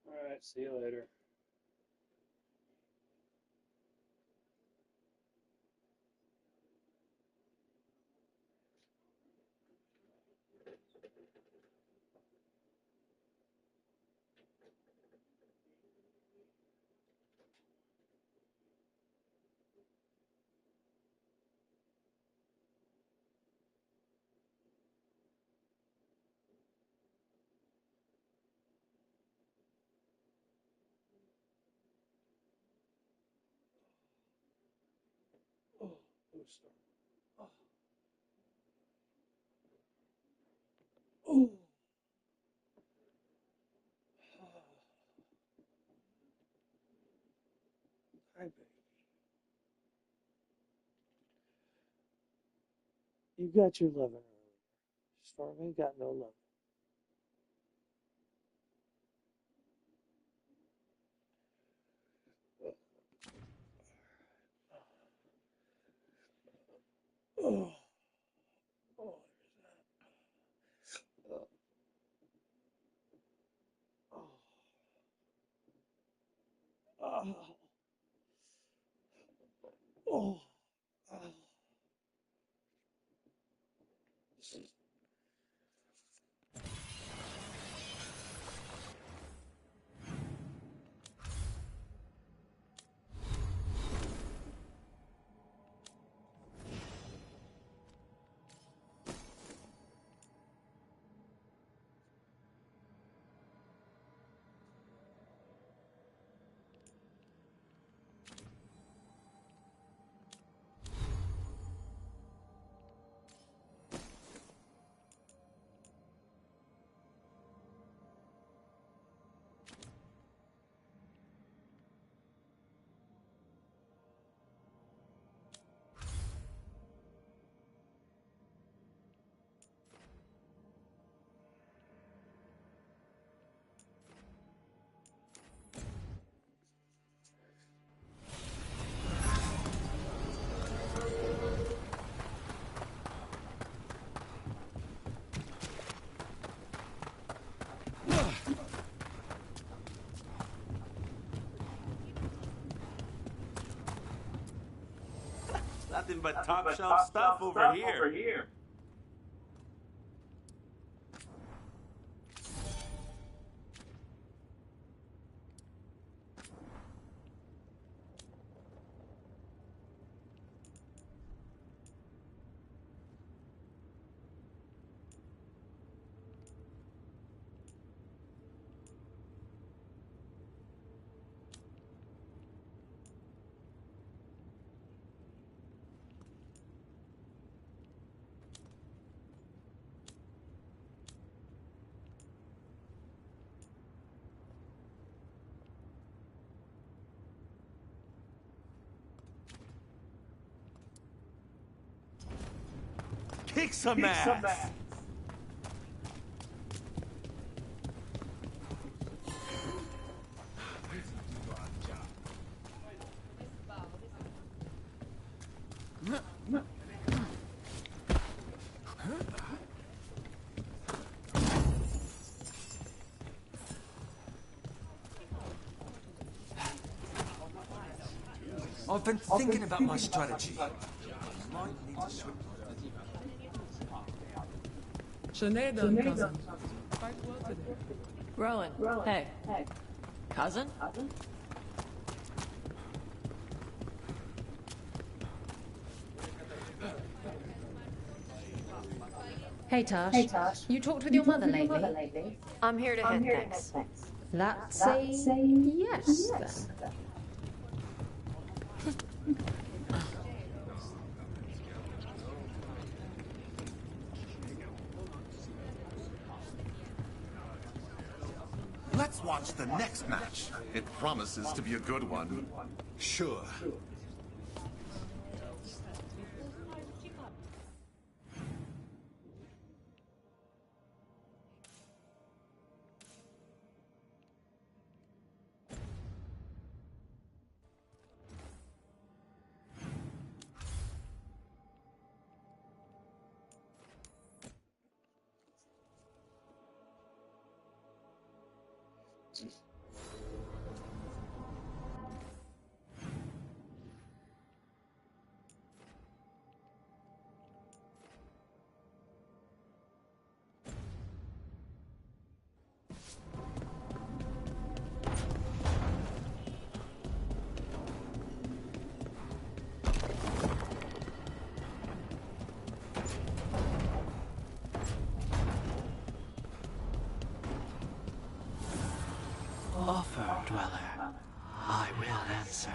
All right, see you later. Oh, booster. Oh, oh. Hi, baby. You got your loving earlier. Stormy got no love. Oh, oh, there's that. Oh, oh, oh, oh. Nothing but top shelf stuff over here. Kick some ass! I've been thinking about my strategy. Might need to switch. Sinead done, cousin. Quite well today. Rowan. Hey. Cousin? Hey Tosh. You talked with your mother lately? I'm here to head things. Let's say yes, then. Let's watch the next match. It promises to be a good one. Sure. Offer, dweller. I will answer.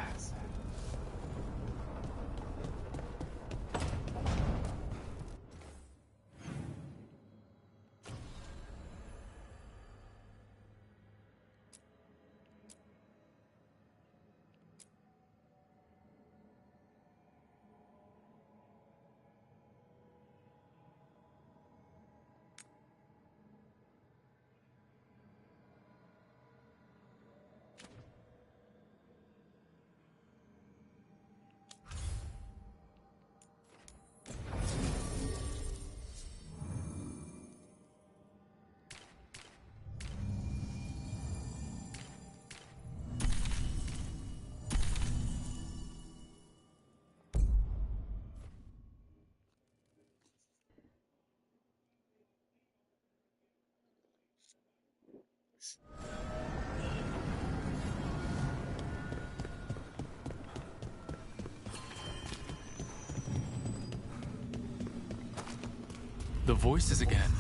The voices again.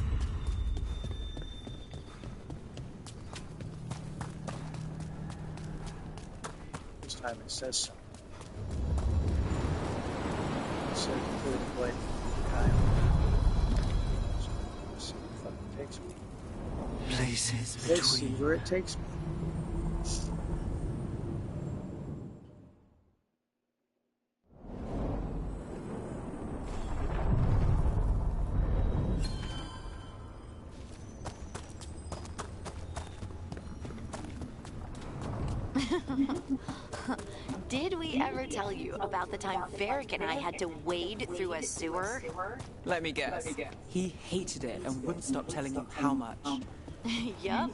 This time it says something. It said clear the way for Kyle. So let's see where the fuck it takes me. Places Let's see between. where it takes me. Did we ever tell you about the time Varric and I had to wade through a sewer? Let me guess. He hated it and wouldn't stop telling you how much. Yup.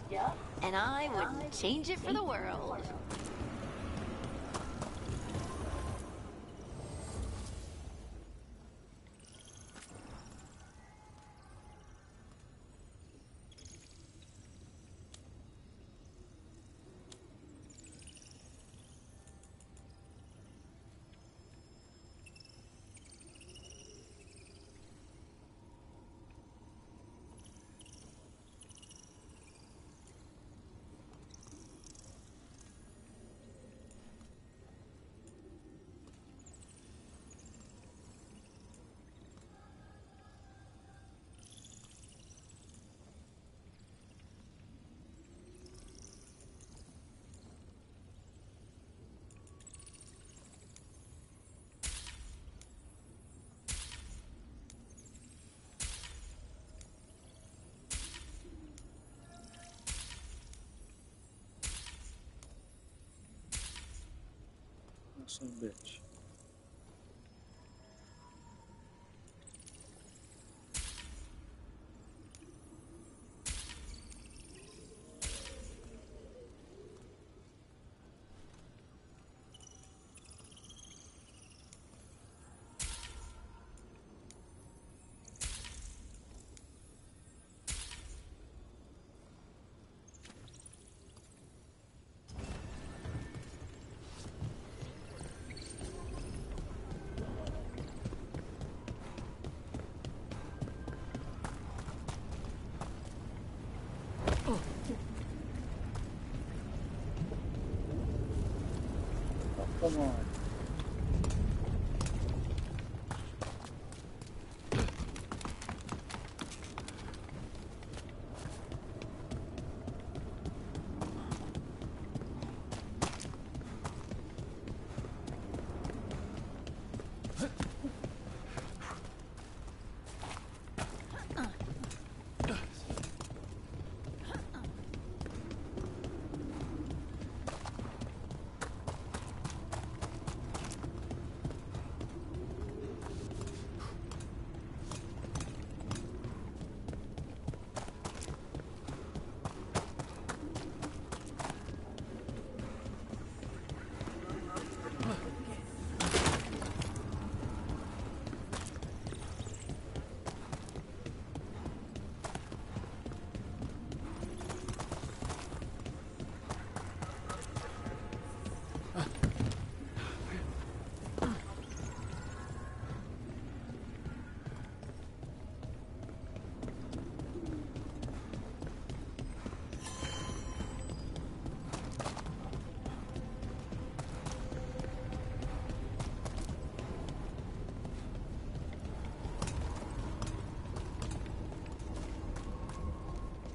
And I wouldn't change it for the world. Son of a bitch. Come on.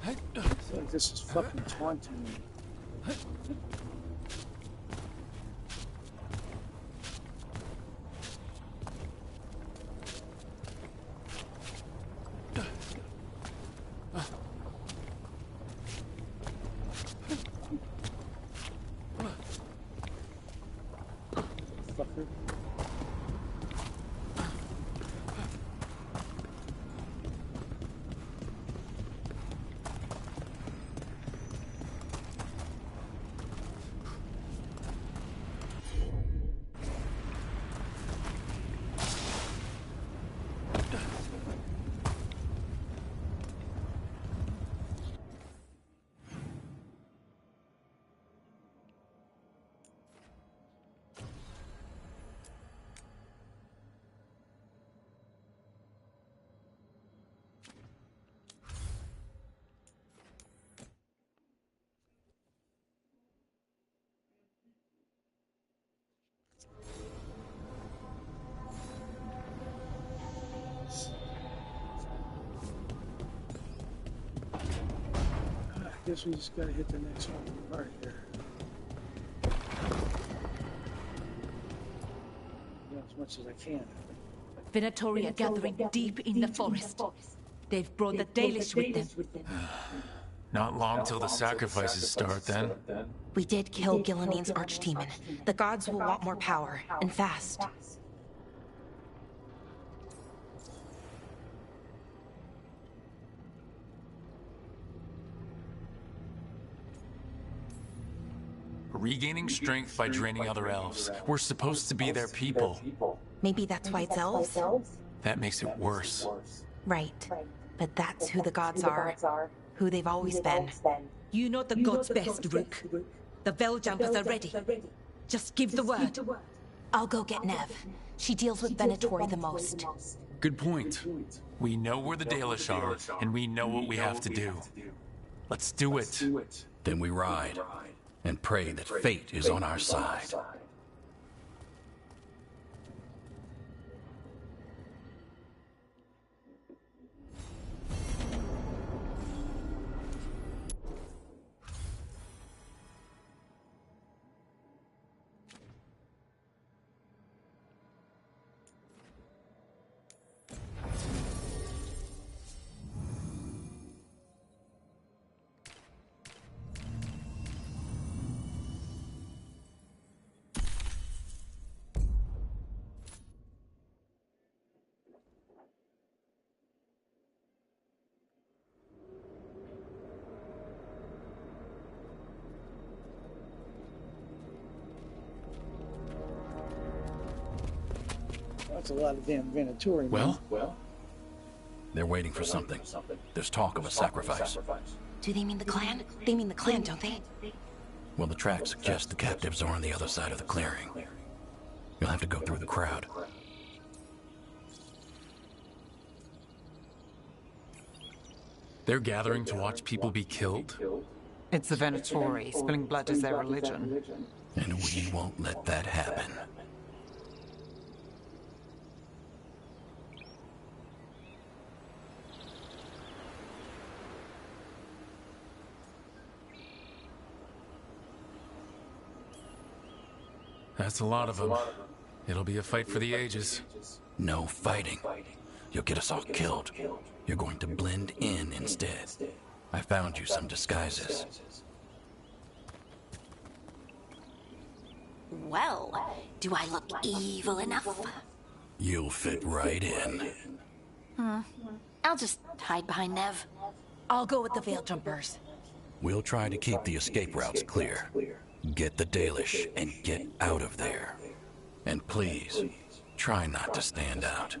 I feel like this is fucking taunting me. Fucker. I guess we just gotta hit the next one right here. As much as I can. Venatori are gathering deep in the forest. They've brought the Dalish with them. Not long till the sacrifices start, then. We did kill Gilanine's archdemon. The gods will want more power, and fast. Regaining strength by draining other elves. We're supposed to be their people. Maybe that's why it's elves? That makes it worse. Right. But that's who the gods are. Who they've always been. You know the gods best, Rook. The Veil Jumpers are ready. Just give the word. I'll go get Nev. She deals with Venatori the most. Good point. We know where the Dalish are, and we know what we have to do. Let's do it. Then we ride, and pray that fate is on our side. That's a lot of damn Venatori, man. Well? They're waiting for something. There's talk of a sacrifice. Do they mean the clan? They mean the clan, don't they? Well, the tracks suggest the captives are on the other side of the clearing. You'll have to go through the crowd. They're gathering to watch people be killed? It's the Venatori. Spilling blood is their religion. And we won't let that happen. That's a lot of them. It'll be a fight for the ages. No fighting. You'll get us all killed. You're going to blend in instead. I found you some disguises. Well, do I look evil enough? You'll fit right in. I'll just hide behind Nev. I'll go with the Veil Jumpers. We'll try to keep the escape routes clear. Get the Dalish and get out of there. And please, try not to stand out.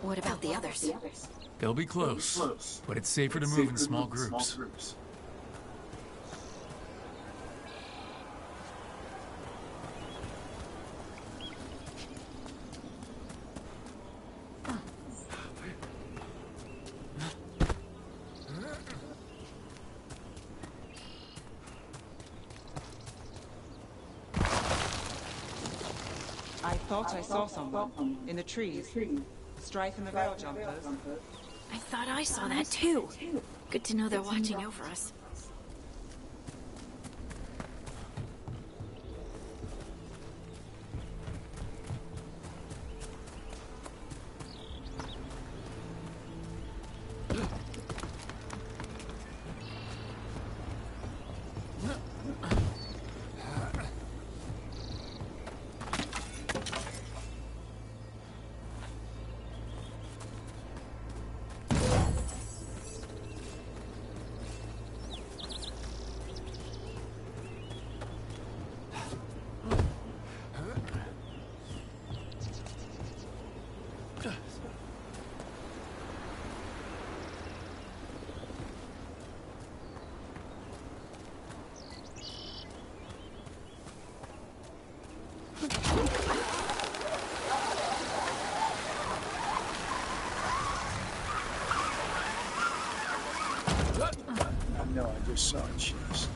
What about the others? They'll be close, but it's safer to move in small groups. I thought I saw someone in the trees. Strife and the Veil Jumpers. I thought I saw that too. Good to know they're watching over us. No, I just saw a chest.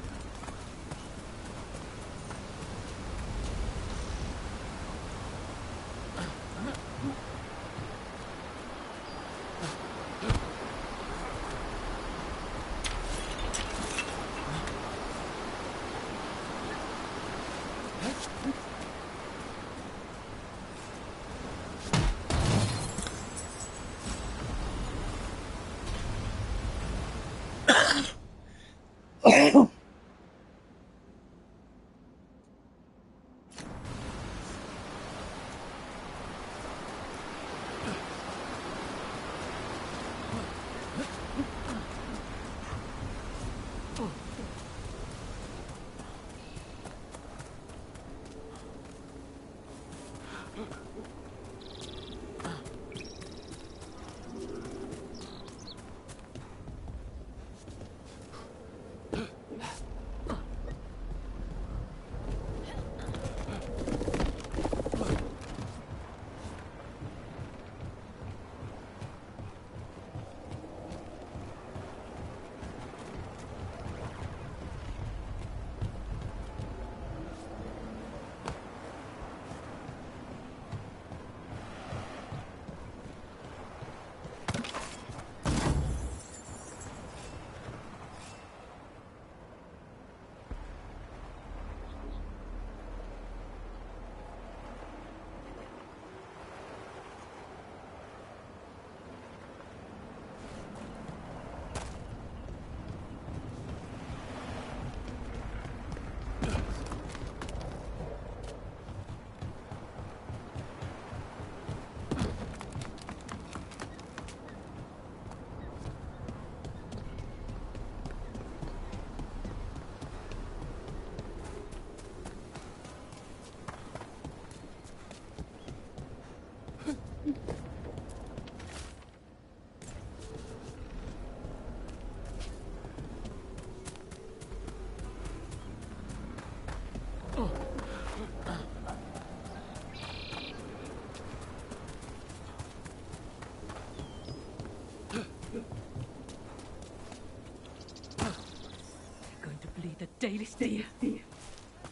Going to bleed the Daily Steer.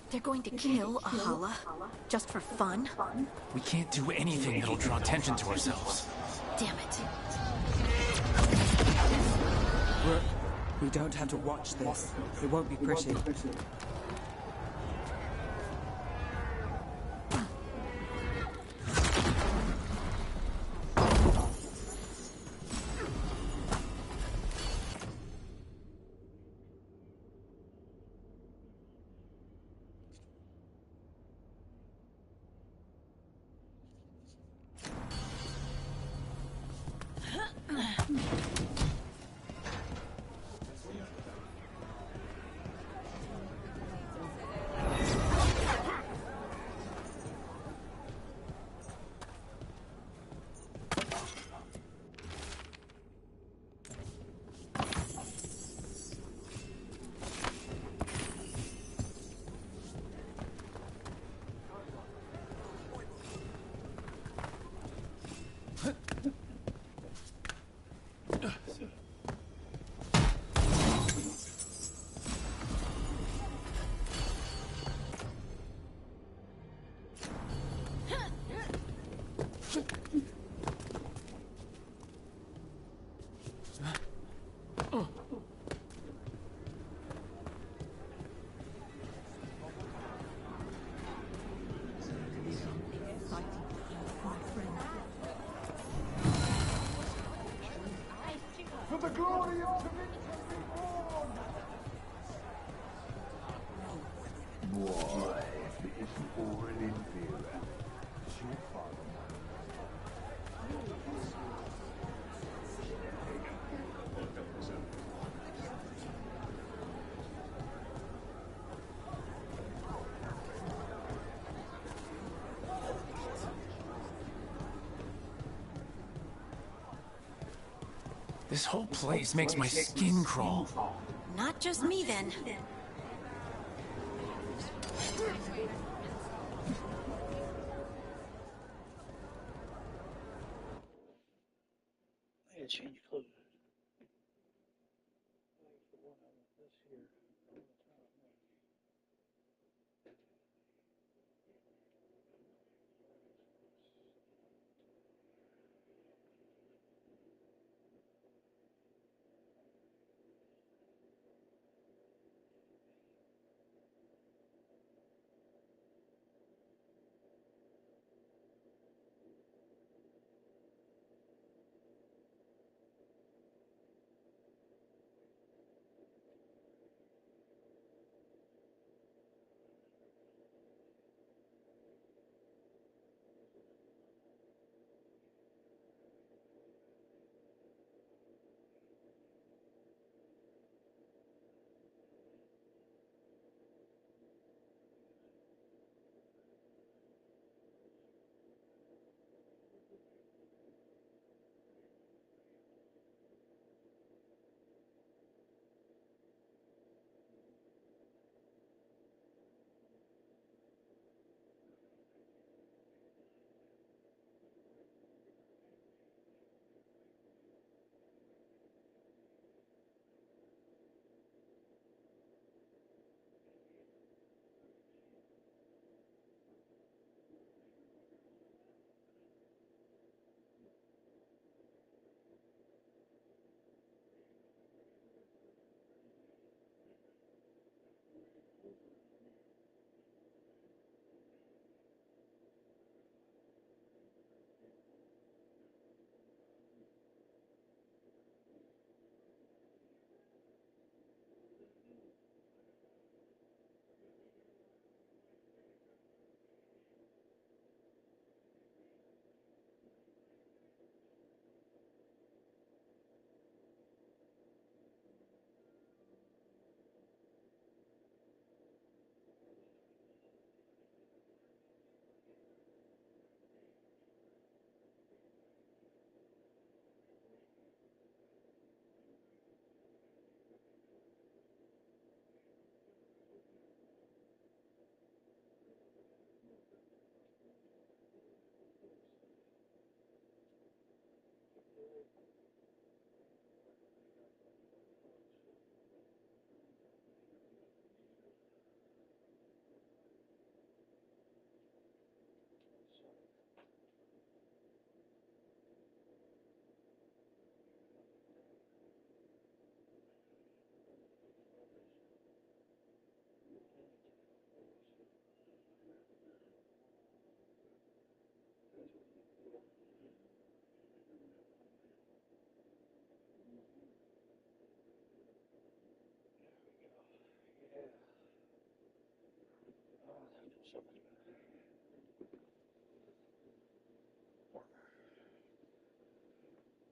They're going to kill Ahala just for fun? We can't do anything that'll draw attention to ourselves. Damn it. We don't have to watch this. It won't be pretty. This whole place makes my skin crawl. Not just me, then. I gotta change clothes.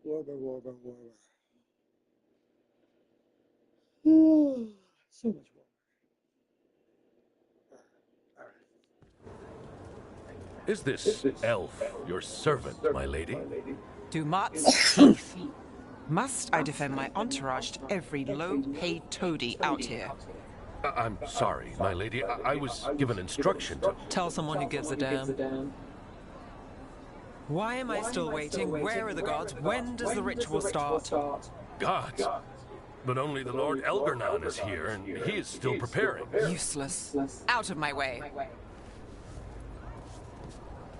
Warmer, warmer, warmer. So much warmer. All right. Is this elf your servant, my lady? Dumat's teeth. Must I defend my entourage to every low-paid toady out here? I'm sorry, my lady. I was given instruction to... Tell someone who gives a damn. Why am I still waiting? Where are the gods? When does the ritual start? Gods? But only the Lord Elgarnon is here, and he is still preparing. Useless. Out of my way.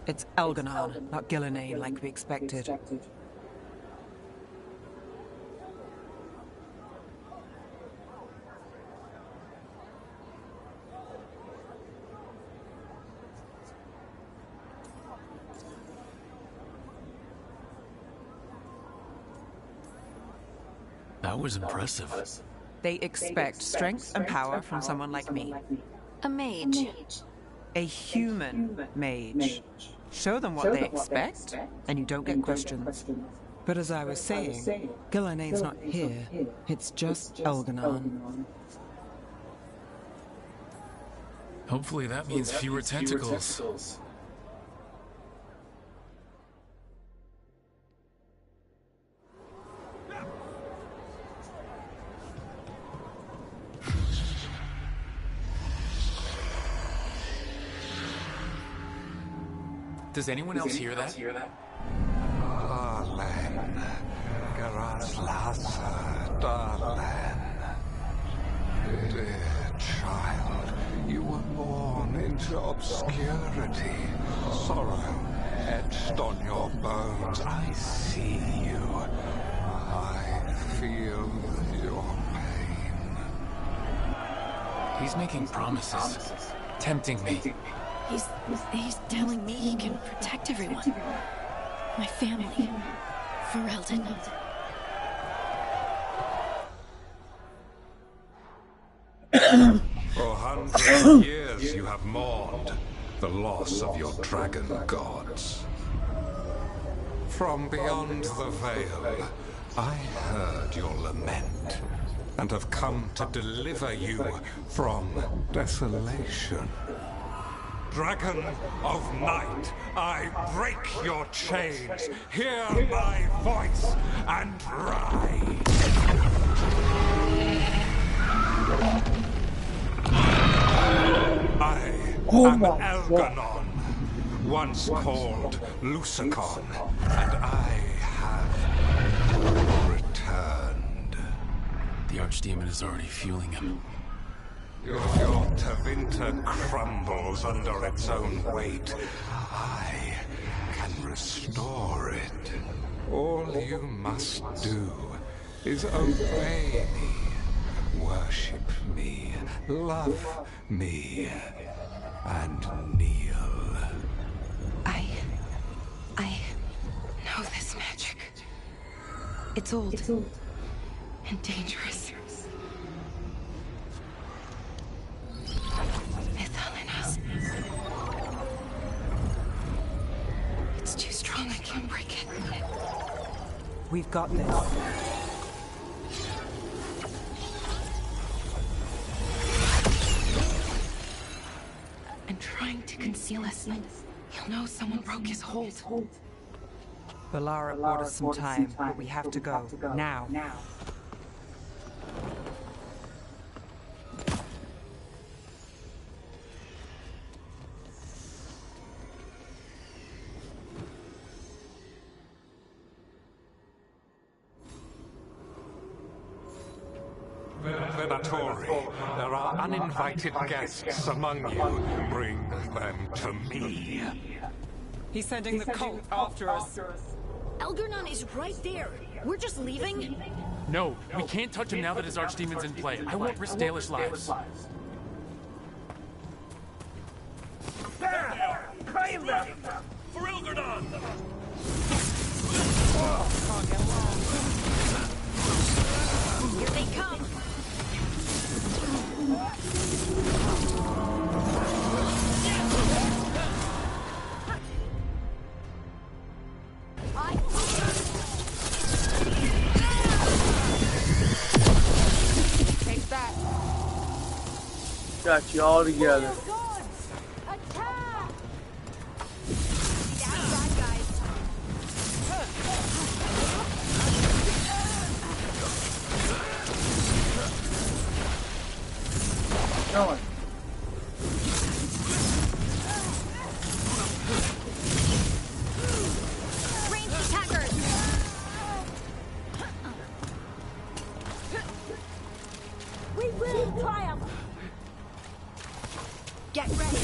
It's Elgarnon, not Gillenane, like we expected. That was impressive. They expect strength and power from someone like me. A mage. A human mage. Show them what they expect, and you don't get questions. But as I was saying, Gillenane's not here. It's just Elgarnon. Hopefully that means fewer tentacles. Does anyone else hear that? Darling, Garaslasa, darling. Dear child, you were born into obscurity. Sorrow etched on your bones. I see you. I feel your pain. He's making promises, tempting me. He's telling me he can protect everyone. My family. Ferelden. For hundreds of years you have mourned the loss of your dragon gods. From beyond the veil, I heard your lament and have come to deliver you from desolation. Dragon of night, I break your chains. Hear my voice and ride. I am Elgarnon, once called Lucicon, and I have returned. The Archdemon is already fueling him. Your Tevinter crumbles under its own weight. I can restore it. All you must do is obey me, worship me, love me, and kneel. I know this magic. It's old and dangerous. It's too strong, I can't break it. We've got this. And trying to conceal us. He'll know someone broke his hold. Balara bought us some time, but we have to go. Now. Venatori. There are uninvited guests among you. Bring them to me. He's sending the cult after us. Elgarnon is right there. We're just leaving? No, we can't touch him now that his archdemon's in play. I won't risk Dalish lives. There! Claim them! For Elgarnon! Can't get along. Here they come! Take that. Got you all together. Going. Ranged attackers! We will triumph! Get ready!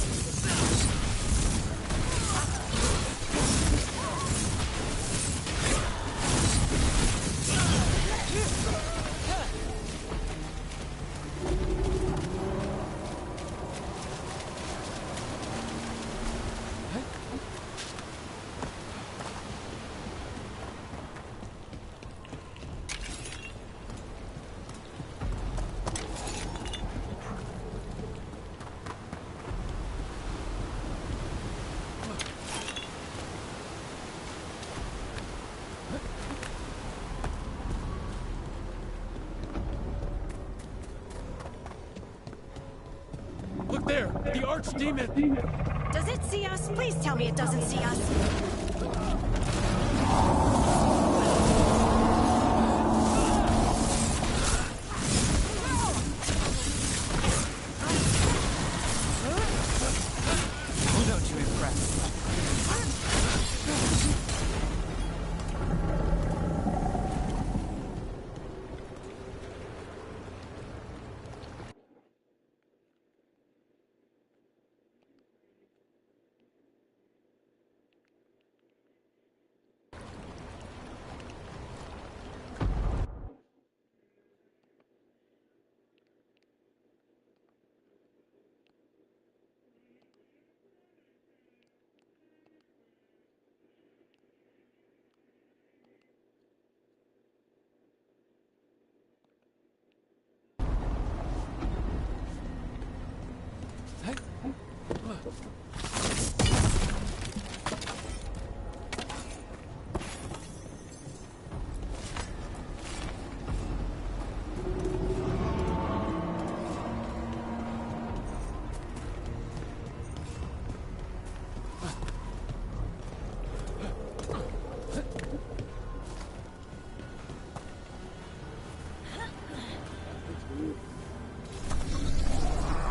Look there! The archdemon! Does it see us? Please tell me it doesn't see us. Oh, don't you impress?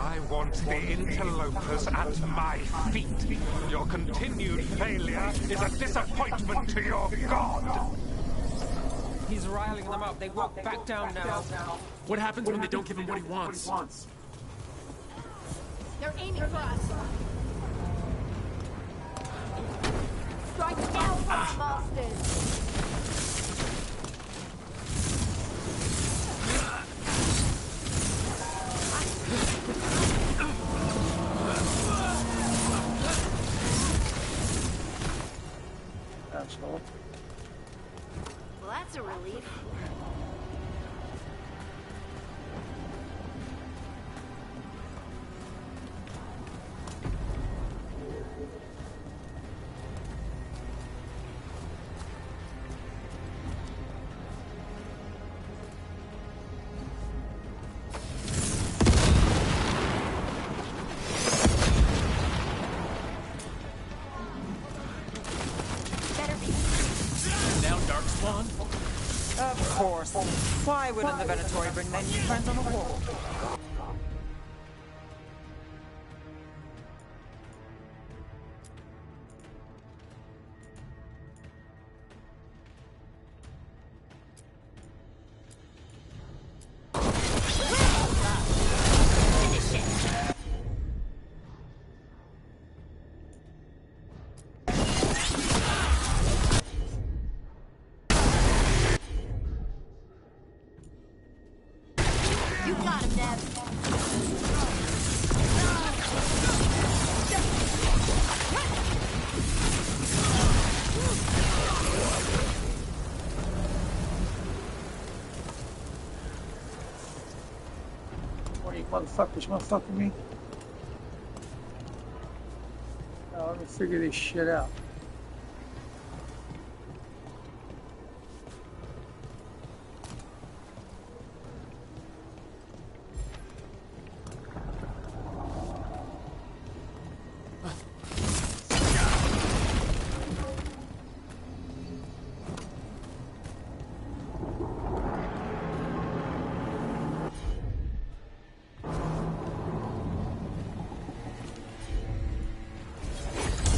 I want the interlopers at my feet. Your continued failure is a disappointment to your god. He's riling them up. They won't back down now. What happens when they don't give him what he wants? They're aiming for us. Strike now, masters! Asshole. Well, that's a relief. Of course. Why wouldn't the Venatori bring their new friends on the wall? got him, Neb. What are you motherfuckers motherfucking me? Now let me figure this shit out.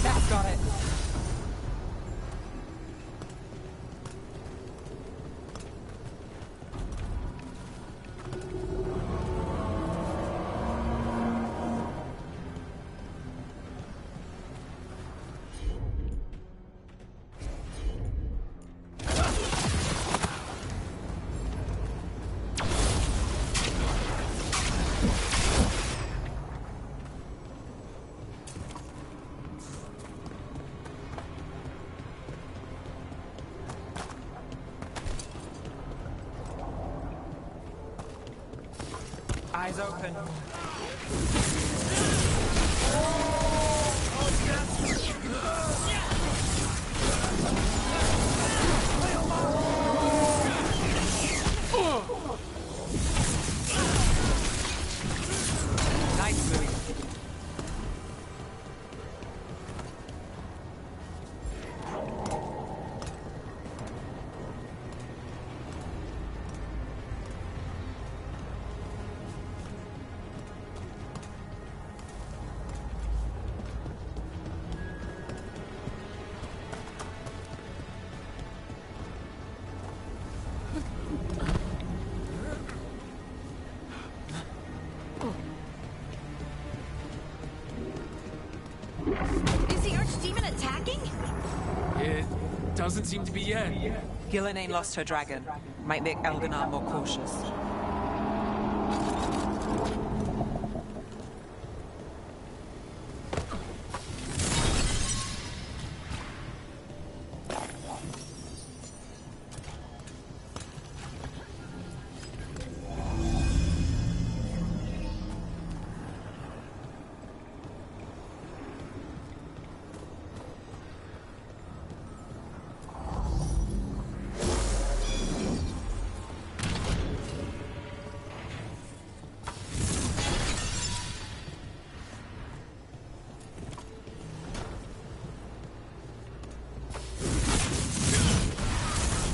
That's got it. Eyes open. Nice move. Is the Archdemon attacking? It doesn't seem to be yet. Gillenane lost her dragon. Might make Elganar more cautious.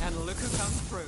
And look who comes through.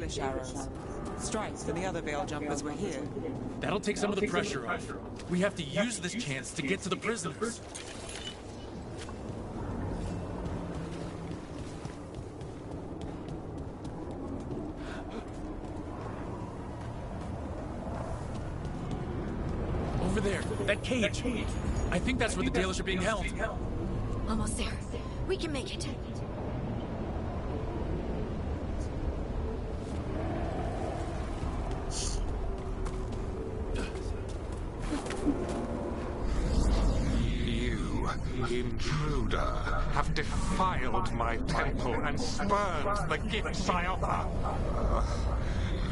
Dalish arrows. Strikes when the other veil jumpers were here. That'll take some of the pressure off. We have to use this chance to get to the prisoners. Over there, that cage. I think that's where the Dalish are being held. Almost there. We can make it. You, intruder, have defiled my temple and spurned the gifts I offer.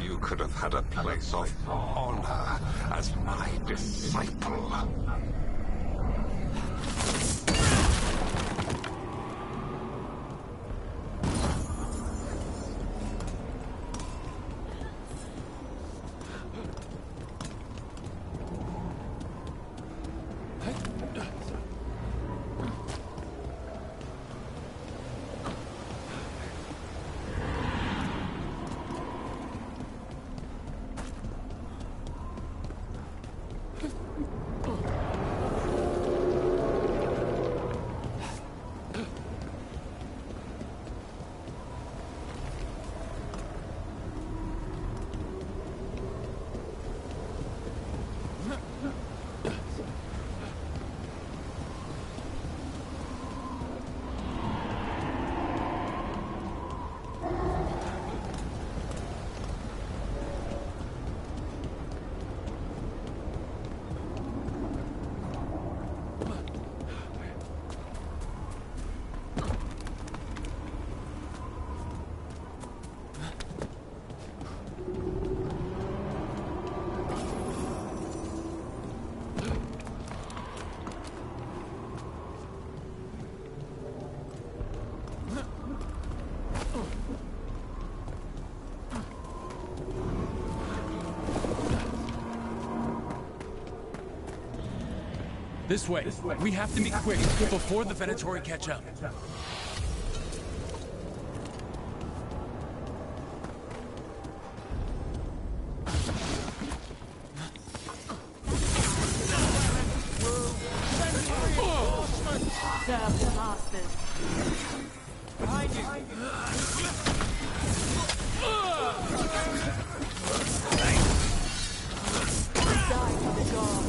You could have had a place of honor as my disciple. This way. We have to be quick before the Venatori catch up. Serve the masters. Behind you! Die to the god.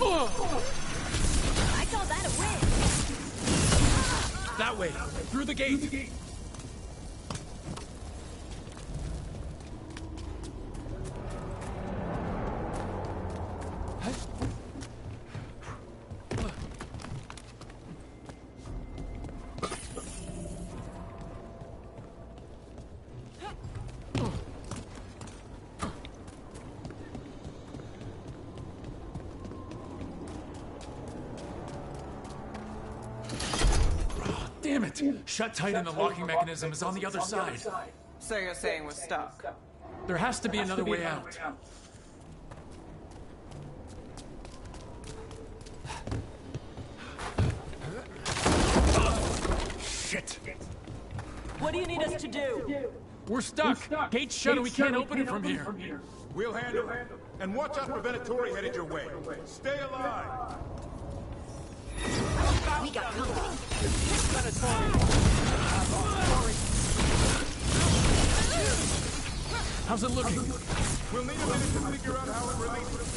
I call that a win. That way, through the gate. Damn it! Shut tight and the locking mechanism is on the other side. So you're saying we're stuck? There has to be another way out. Shit! What do you need us to do? We're stuck! Gate's shut and we can't open it from here. We'll handle it. And watch out for Venatori headed your way. Stay alive! We got company. How's it looking? We'll need a minute to figure out how it releases.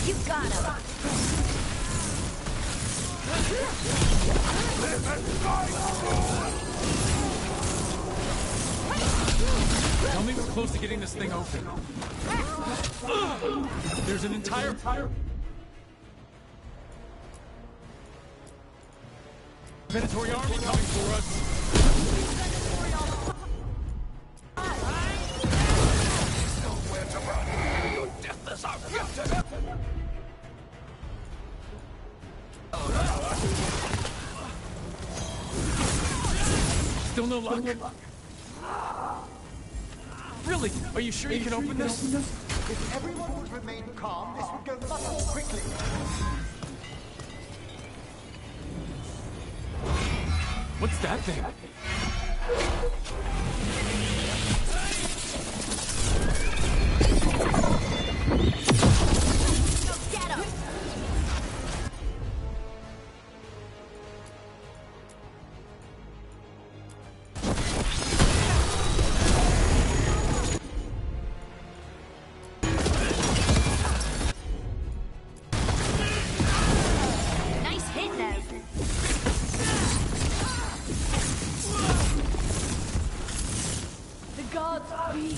You got him. Tell me we're close to getting this thing open. There's an entire... Venatori army coming for us. Nowhere to run. Your death is our gift. Still no luck? Really? Are you sure you can open this? If everyone would remain calm, this would go much more quickly. What's that thing? Get him! Nice hit there. The gods speak.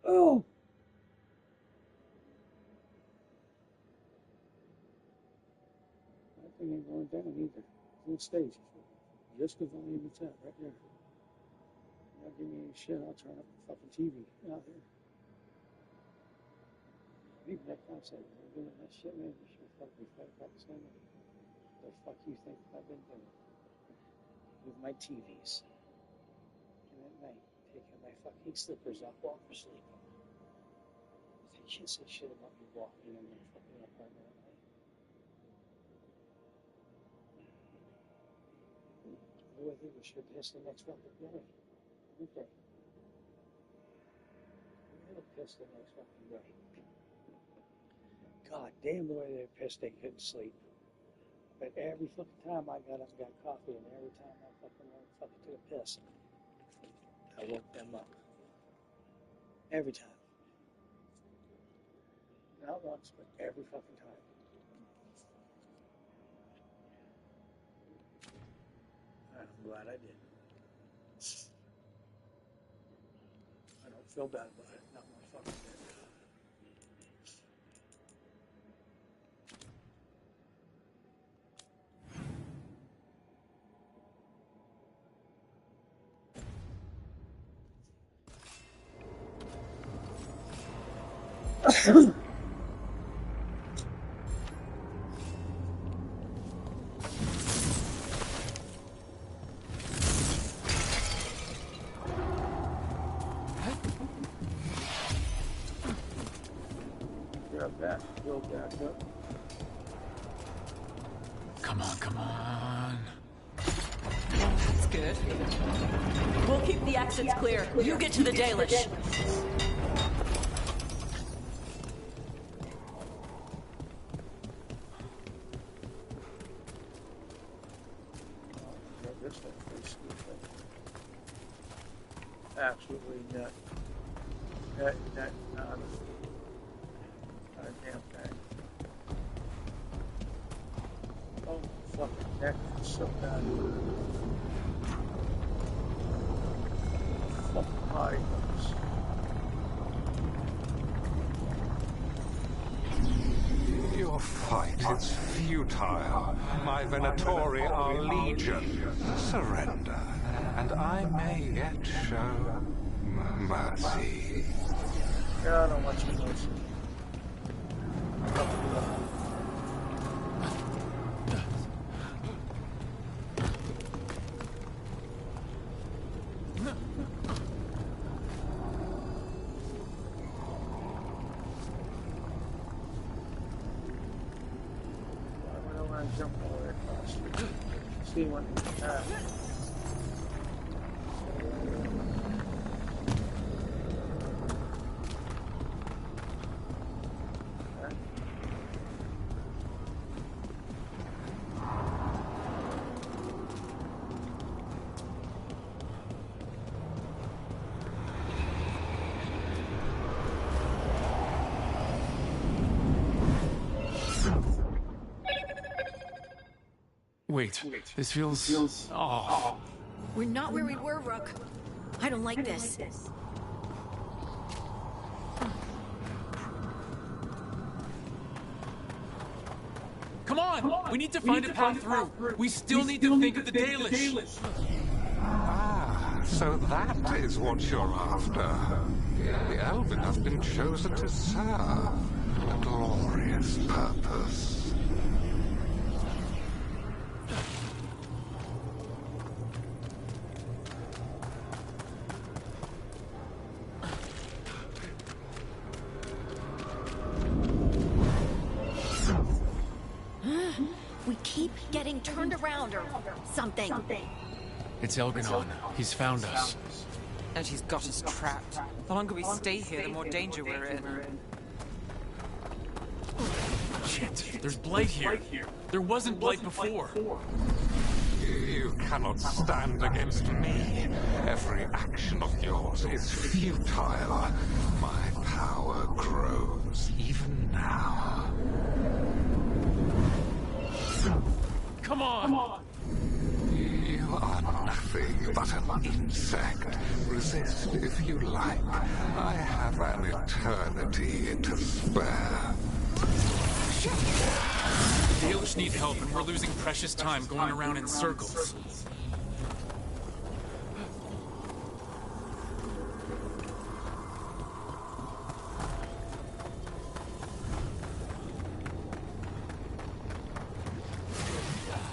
Oh! That thing ain't going down either. It's on stage. Just the volume it's at right there. Don't give me any shit. I'll turn up the fucking TV out here. Even that concept, I'm doing that shit, man. You should fucking fight Pakistan. The fuck you think I've been doing with my TVs? And at night, taking my fucking slippers off while I'm sleeping. They can't say shit about me walking in my fucking apartment at night. Oh, I think we should piss the next fucking day. Okay. We're gonna piss the next fucking day. God damn the way they pissed, they couldn't sleep. But every fucking time I got up and got coffee, and every time I fucking went and fucking took a piss, I woke them up. Every time. Not once, but every fucking time. I'm glad I did. I don't feel bad about it. Not one fucking bit. Grab that, go back up. Come on, come on. That's good. We'll keep the exits clear. You get to the Dalish. Absolutely not. Not a damn thing. Oh, fucking neck is so bad. Fucking body hurts. Your fight is futile. My Venatori are legion. Surrender, and I may yet show mercy. Yeah, I don't want your mercy. Jump all the way across. See what we have. Wait, this feels... Oh. We're not where we were, Rook. I don't like this. Come on! We need to find a path through. We still need to think of the Dalish. Ah, so that is what you're after. The Elven have been chosen to serve a glorious purpose. We keep getting turned around or something. It's Elganon. He's found us. And he's got us trapped. The longer we stay here, the more danger we're in. Shit, there's blight here. There wasn't blight before. You cannot stand against me. Every action of yours is futile. My power grows even now. Come on! You are nothing but an insect. Resist if you like. I have an eternity to spare. The Dalish need help, and we're losing precious time going around in circles.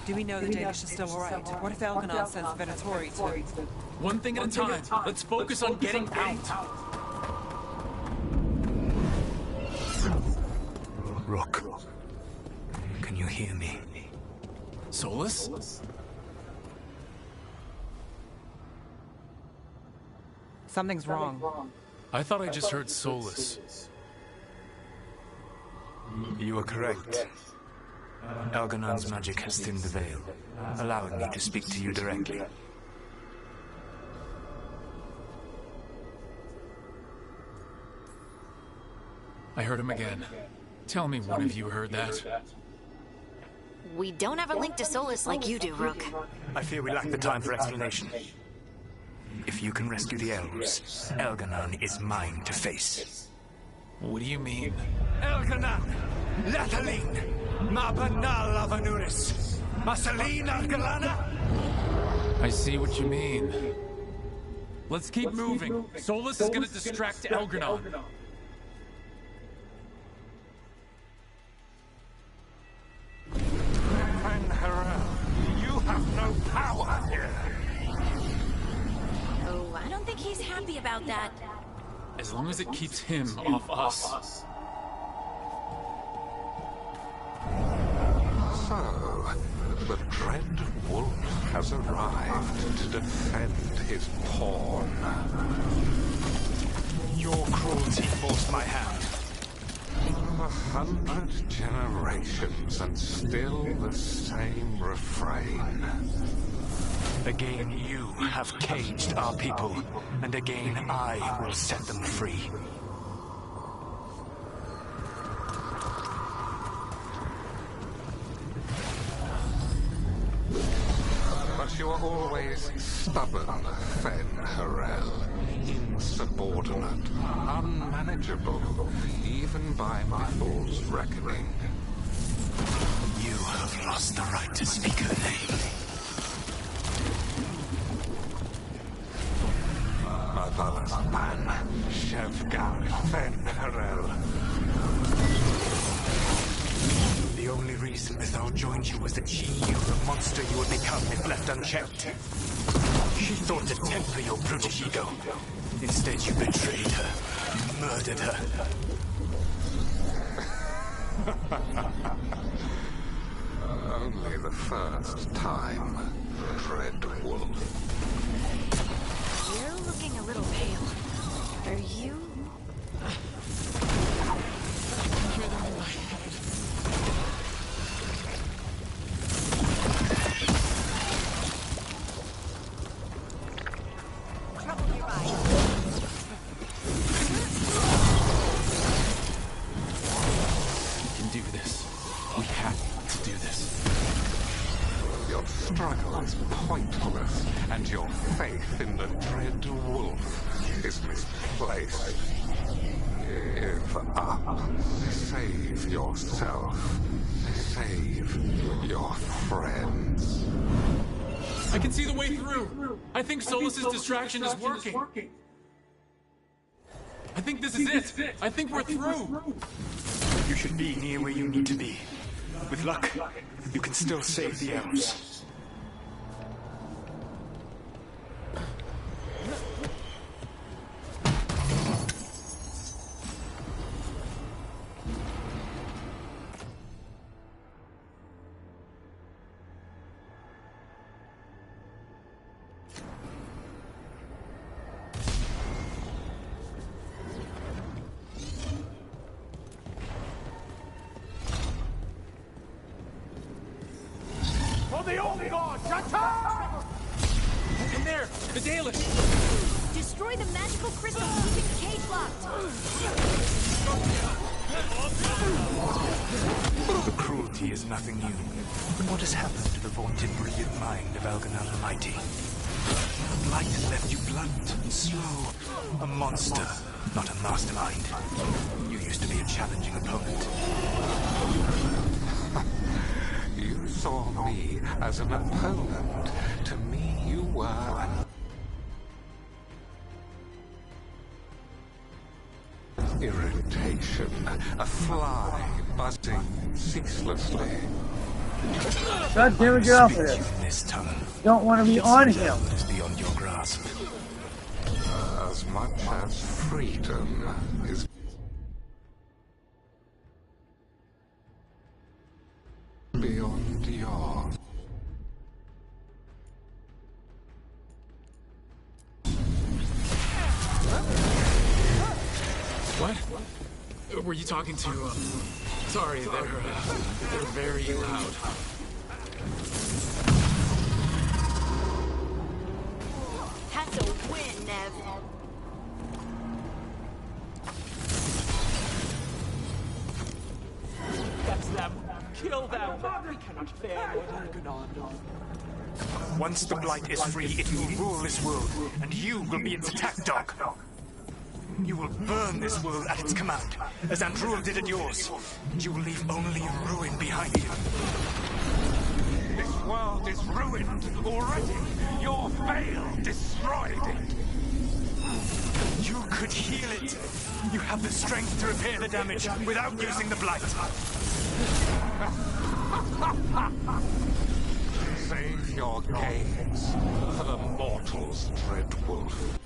Do we know the Dalish are still alright? What if Elganon sends Venatori to... One thing at a time. Let's focus on getting out. Rook, can you hear me? Solus? Something's wrong. I thought I just heard Solus. You are correct. Elganon's magic has thinned the veil, allowing me to speak to you directly. I heard him again. Tell me one of you heard that. We don't have a link to Solus like you do, Rook. I fear we lack the time for explanation. If you can rescue the elves, Elganon is mine to face. What do you mean? Elganon! Lathaline! Mabanal Avanuris! Masaline Argalana! I see what you mean. Let's keep moving. Solus is gonna distract Elganon. You have no power here. Oh, I don't think he's happy about that. As long as it keeps him off us. So, The Dread Wolf has arrived to defend his pawn. Your cruelty forced my hand. 100 generations and still the same refrain. Again, you have caged our people, and again I will set them free. But you are always stubborn, Fen-Harel. Insubordinate, unmanageable, even by Mythal's reckoning. You have lost the right to speak her name. Mother's ban, Shevgar Fen-Harel. The only reason Mythal joined you was that she knew the monster you would become if left unchecked. She thought to temper your brutish ego. Instead, you betrayed her, murdered her. Only the first time, Dread Wolf. You're looking a little pale. Are you? Struggle is pointless, and your faith in the Dread Wolf is misplaced. Give up. Save yourself. Save your friends. I can see the way through. I think Solus's distraction is working. I think this is it. I think we're through. You should be near where you need to be. With luck, you can still save the elves. The old god, attack! In there, the Dalish! Destroy the magical crystal keeping the cage locked! The cruelty is nothing new. But what has happened to the vaunted brilliant mind of Elganon the Mighty? The blight has left you blunt and slow. A monster, not a mastermind. You used to be a challenging opponent. You saw me as an opponent. To me, you were an irritation, a fly buzzing ceaselessly. God damn it, get off of there. This tongue. Don't want to be on him. Is beyond your grasp. As much as freedom is beyond your... What? Were you talking to, Sorry, they're very loud. That's a win, Nev. That's them. Kill them. We cannot bear what Elganon. Once the blight is free, it will rule this world, and you will be its attack dog. You will burn this world at its command, as Andrul did at yours, and you will leave only ruin behind you. This world is ruined already. Your veil destroyed it. You could heal it. You have the strength to repair the damage without using the blight. Save your gaze for the mortals, Dread Wolf.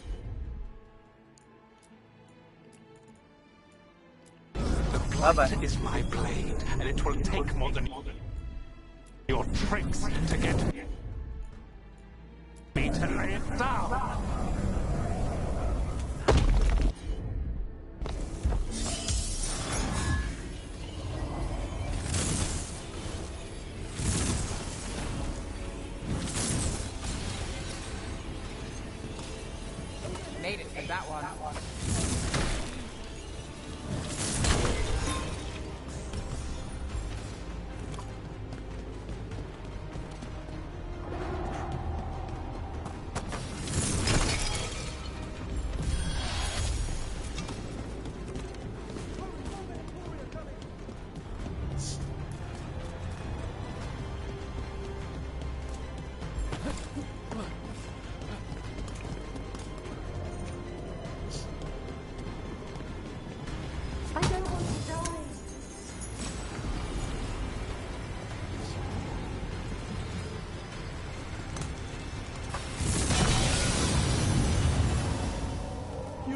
The blight is my blade, and it will take more than your tricks to get me to lay it down. Made it for that one.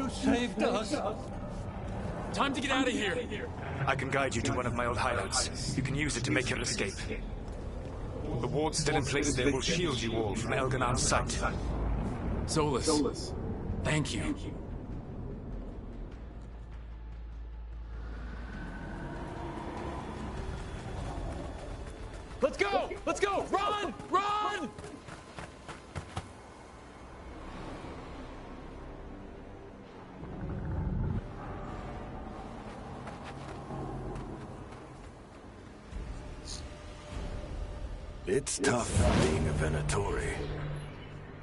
Saved us. Time to get out of here. I can guide you to one of my old hideouts. You can use it to make your escape. The ward's still in place there will shield you all from Elganon's sight. Solus. Thank you. Let's go! Let's go! Run! Run! It's tough being a Venatori.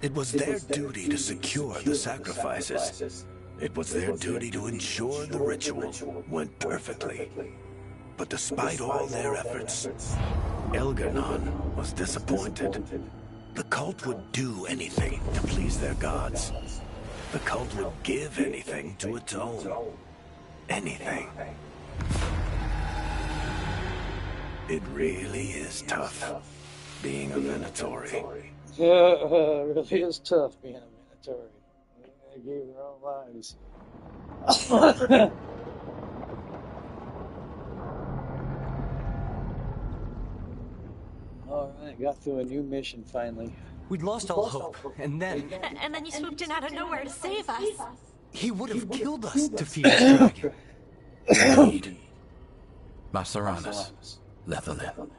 It was their duty to secure the sacrifices. It was their duty to ensure the ritual went perfectly. But despite all their efforts, Elganon was disappointed. The cult would do anything to please their gods. The cult would give anything to its own. Anything. It really is tough being a Venatori. Yeah, it really is tough being a Minotaur. They gave their own lives. Alright, got through a new mission finally. We'd lost all hope, and then... And then you swooped in out of nowhere to save us. He would have killed us to feed his dragon. Indeed. Maceranus. Lethalin.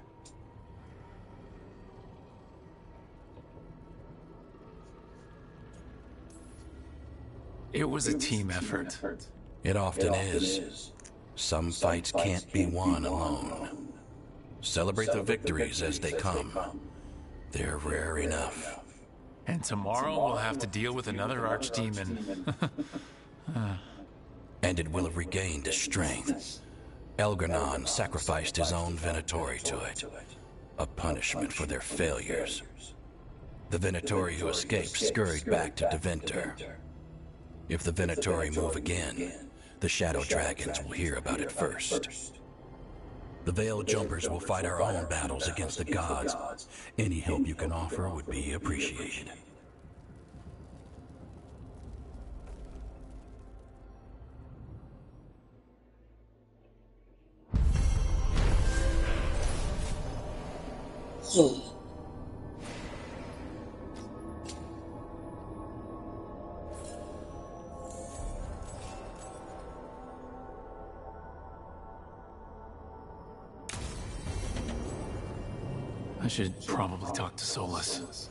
It was a team effort. It often is. Some fights can't be won alone. Celebrate the victories as they come. They're rare enough. And tomorrow we'll have to deal with another archdemon. And it will have regained its strength. Elganon sacrificed his own Venatori to it. A punishment for their failures. The Venatori who escaped scurried back to Deventer. If the Venatori move again, the Shadow Dragons will hear about it first. The Veil Jumpers will fight our own battles against the gods. Any help you can offer would be appreciated. I should probably talk to Solus.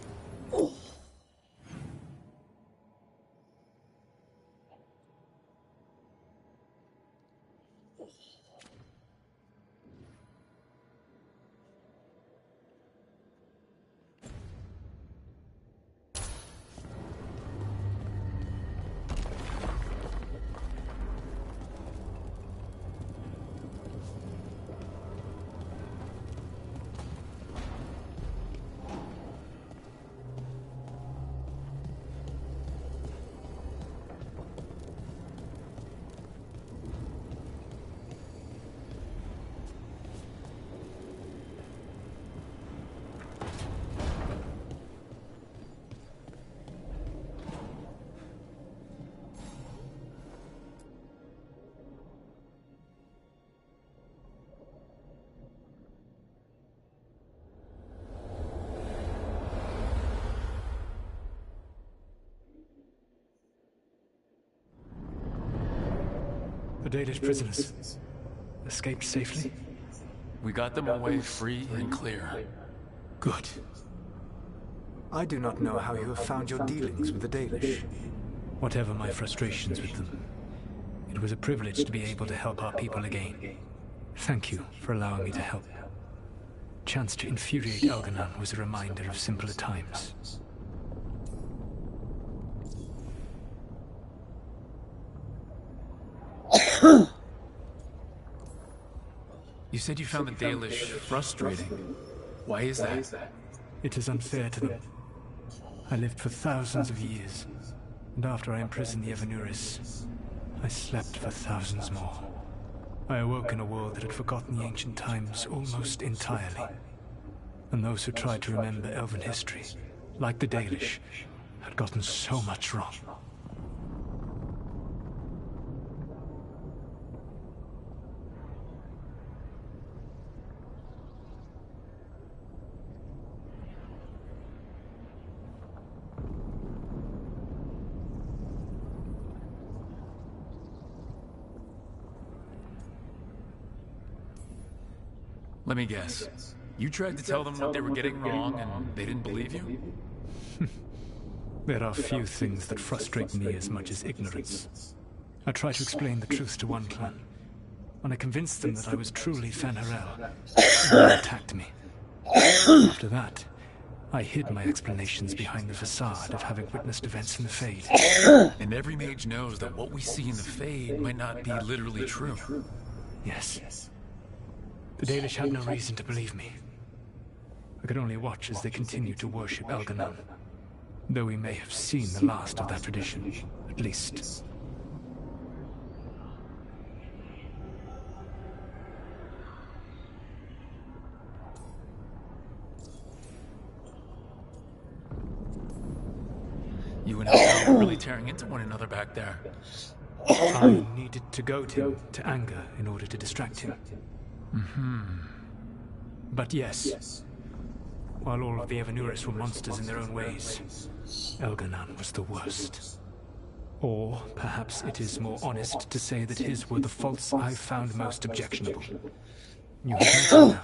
Dalish prisoners escaped safely? We got them away free and clear. Good. I do not know how you have found your dealings with the Dalish. Whatever my frustrations with them, it was a privilege to be able to help our people again. Thank you for allowing me to help. Chance to infuriate Elganon was a reminder of simpler times. You said you found the Dalish frustrating. Why is that? It is unfair to them. I lived for thousands of years, and after I imprisoned the Evanuris, I slept for thousands more. I awoke in a world that had forgotten the ancient times almost entirely. And those who tried to remember Elven history, like the Dalish, had gotten so much wrong. Let me guess. You tried to tell them what they were getting wrong and they didn't believe you? There are few things that frustrate me as much as ignorance. I tried to explain the truth to one clan. When I convinced them that I was truly Fan Harel, they attacked me. After that, I hid my explanations behind the facade of having witnessed events in the Fade. And every mage knows that what we see in the Fade might not be literally true. Yes. The Dalish had no reason to believe me. I could only watch as they continued to worship Elganon, though we may have seen the last of that tradition, at least. You and Elganon were really tearing into one another back there. I needed to goad him to anger in order to distract him. But yes, while all of the Evanuris were monsters in their own ways, Elganon was the worst. Or perhaps it is more honest to say that his were the faults I found most objectionable. You have met him now,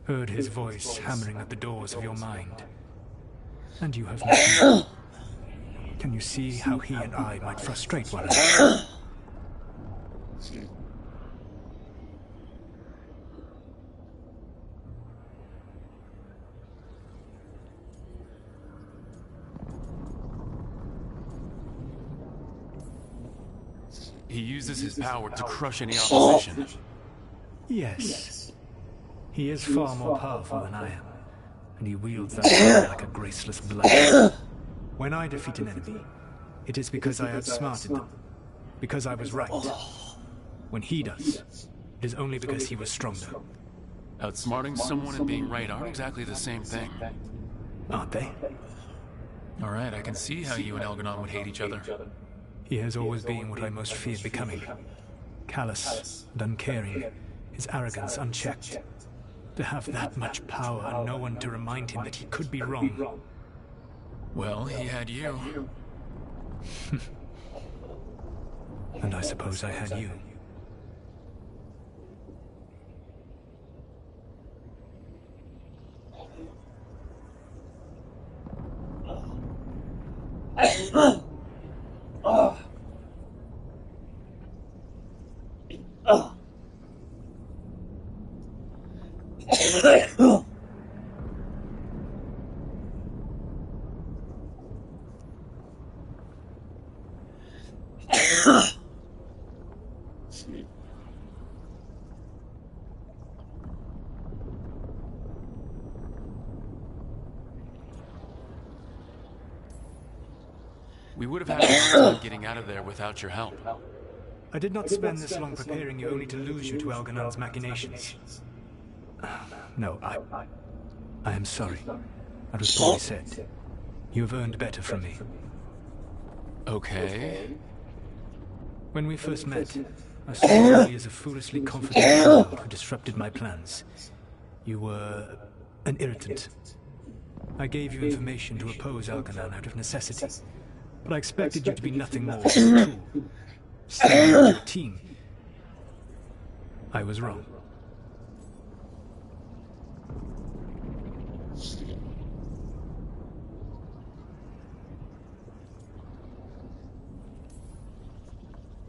heard his voice hammering at the doors of your mind, and you have met him. Can you see how he and I might frustrate one another? He uses his power to crush any opposition. Yes. He is far more powerful than I am, and he wields that power like a graceless blade. When I defeat an enemy, it is because I outsmarted them, because I was right. When he does, it is only because he was stronger. Outsmarting someone and being right aren't exactly the same thing. Aren't they? Alright, I can see how you and Elganon would hate each other. He has always been what I most feared becoming. Callous and uncaring, his arrogance unchecked. To have that much power and no one to remind him that he could be wrong. Well, he had you. And I suppose I had you. We would have had a hard time getting out of there without your help. I did not spend this long preparing you only to lose you to Elganon's machinations. No, I am sorry. That was poorly said. You have earned better from me. Okay. When we first met, I saw you only as a foolishly confident child who disrupted my plans. You were an irritant. I gave you information to oppose Elganon out of necessity, but I expected you to be nothing more than a tool. Standing with your team, I was wrong.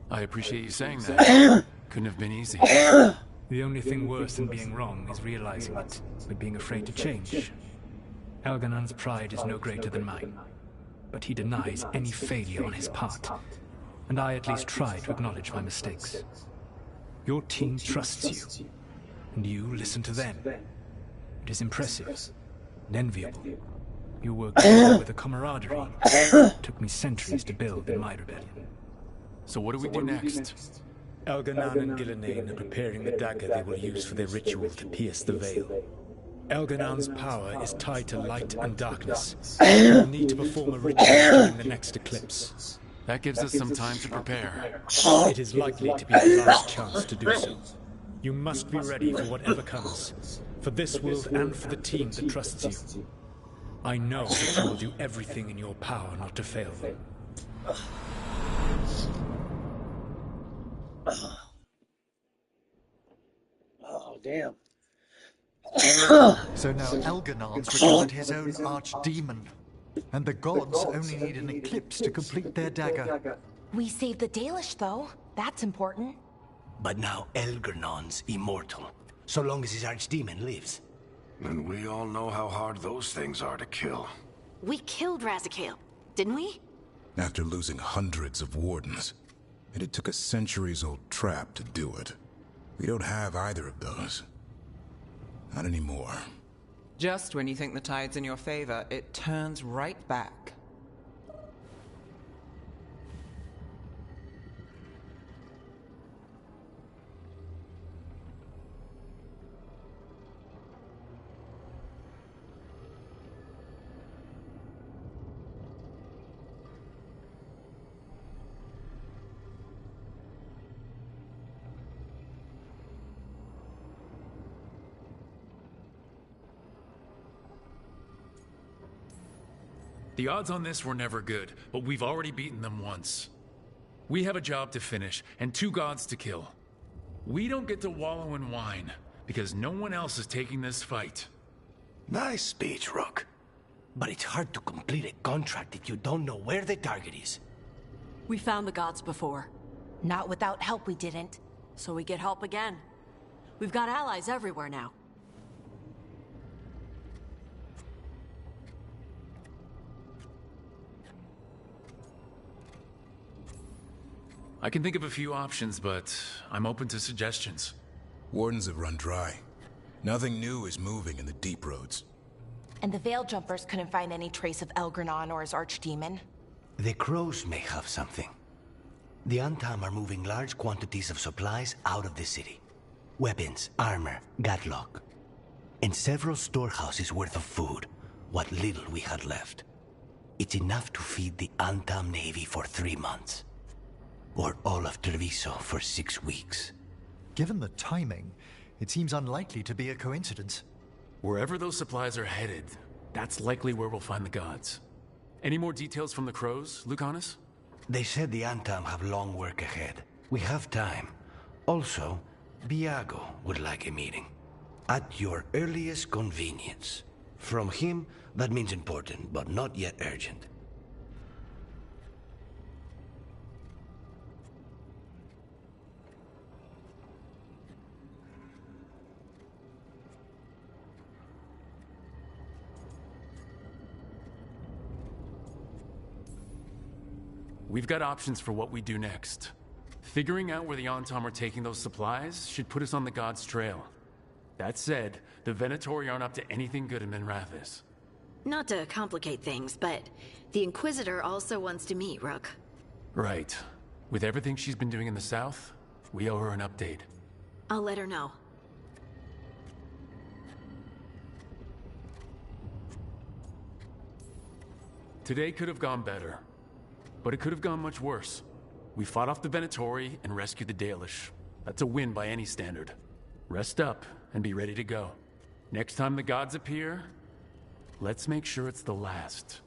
I appreciate you saying that. Couldn't have been easy. The only thing worse than being wrong is realizing it, but being afraid to change. Elganon's pride is no greater than mine, but he denies any failure on his part, and I at least try to acknowledge my mistakes. Your team trusts you, and you listen to them. It is impressive and enviable. You work together with a camaraderie it took me centuries to build in my rebellion. So what do we do next? Elganon and Gillenane are preparing the dagger they will use for their ritual to pierce the veil. Elganon's power is tied to light and darkness. He will need to perform a ritual during the next eclipse. That gives us some time to prepare. It is likely to be the last chance to do so. You must be ready for whatever comes, for this world and for the team that trusts you. I know that you will do everything in your power not to fail them. Oh, damn. So now Elganon's recovered his own archdemon, and the gods only need an eclipse to complete their dagger. We saved the Dalish, though. That's important. But now Elganon's immortal, so long as his archdemon lives. And we all know how hard those things are to kill. We killed Razikale, didn't we? After losing hundreds of wardens. And it took a centuries-old trap to do it. We don't have either of those. Not anymore. Just when you think the tide's in your favor, it turns right back. The odds on this were never good, but we've already beaten them once. We have a job to finish, and 2 gods to kill. We don't get to wallow in wine, because no one else is taking this fight. Nice speech, Rook. But it's hard to complete a contract if you don't know where the target is. We found the gods before. Not without help, we didn't. So we get help again. We've got allies everywhere now. I can think of a few options, but I'm open to suggestions. Wardens have run dry. Nothing new is moving in the deep roads. And the Veil Jumpers couldn't find any trace of Elgranon or his archdemon. The Crows may have something. The Antam are moving large quantities of supplies out of the city. Weapons, armor, gatlock. And several storehouses worth of food, what little we had left. It's enough to feed the Antam Navy for 3 months. Or all of Treviso for 6 weeks. Given the timing, it seems unlikely to be a coincidence. Wherever those supplies are headed, that's likely where we'll find the gods. Any more details from the Crows, Lucanus? They said the Antam have long work ahead. We have time. Also, Biago would like a meeting. At your earliest convenience. From him, that means important, but not yet urgent. We've got options for what we do next. Figuring out where the Antam are taking those supplies should put us on the God's trail. That said, the Venatori aren't up to anything good in Minrathis. Not to complicate things, but the Inquisitor also wants to meet Rook. Right. With everything she's been doing in the south, we owe her an update. I'll let her know. Today could have gone better. But it could have gone much worse. We fought off the Venatori and rescued the Dalish. That's a win by any standard. Rest up and be ready to go. Next time the gods appear, let's make sure it's the last.